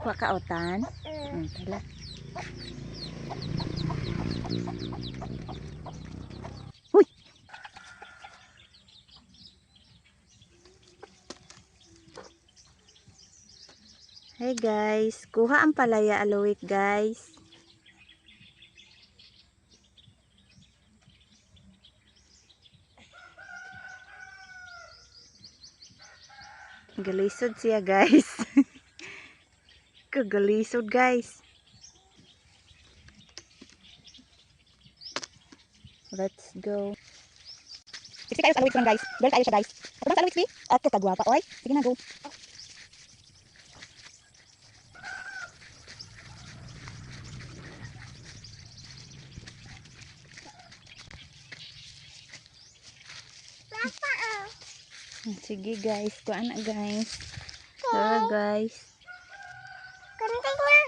Kuha ka utan. Tala. Huy. Hey guys, kuha ang palaya aluwik guys. Galisod siya guys. Kagalisod guys. Let's go. Sige tayo sa aluwik guys. Girl tayo siya guys. Ako sa aluwik si. At kakagwapa oy. Sige na go. Sige guys, kuha na guys. Tara guys. Gunting na.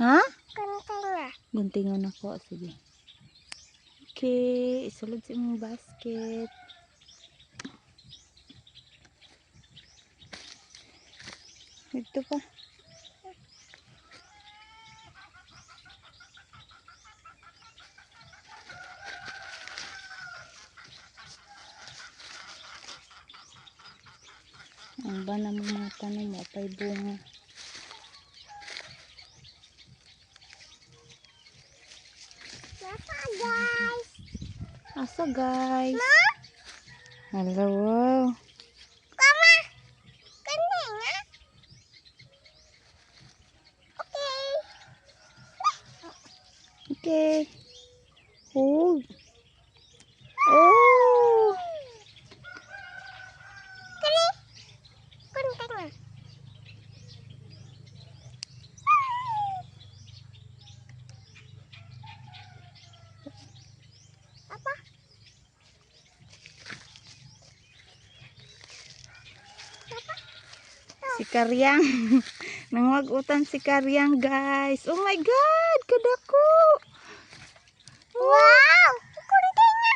Ha? Gunting na. Guntingan ako. Sige. Okay. Isulod sa imong basket. Ito pa. Ang ba namang mga tanim mo? Apay bunga. Guys. Asa guys? Ma? Hello. Wow. Kama. Gunting na. Okay. Okay. Hold. Oh. Kani. Gunting na. Apa? Si Karyang. Nangwag-utan si Karyang guys. Oh my God. Kadako. Wow. Gunting na.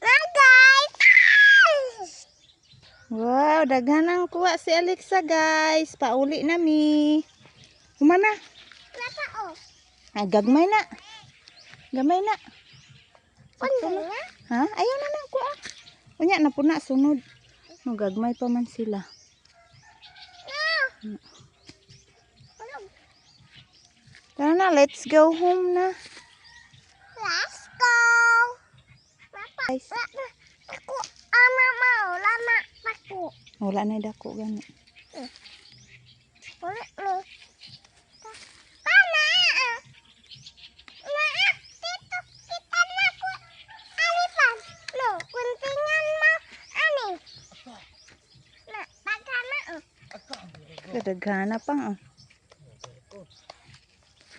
Na guys. Wow. Daghanang kuha si Alexa guys. Pauli na mi. Kumana? Napa oh. Ay, gagmay na. Gamay na. Gunting na. Ha? Ayaw na nang kuha. Unya na po na sunod. No, gagmay pa man sila. No. Tara na, let's go home na. Let's go. Napa? Guys, Aku ama mau lama aku. wala na dako gani. Boleh lo. Mama. Nah, itu kita naku alipan. Lo, guntingan mau ani. Nah, bagaimana? Kadaghana pang oh.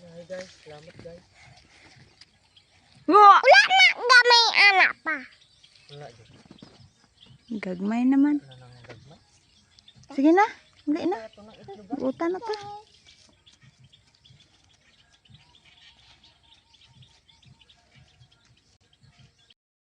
Hi guys, salamat guys. Wa! Wala na gamay anak pa. Wala dyan. Gagmay naman. Wala nang gagma. Sige na, uli na. Ito na itlog. Utan na pa.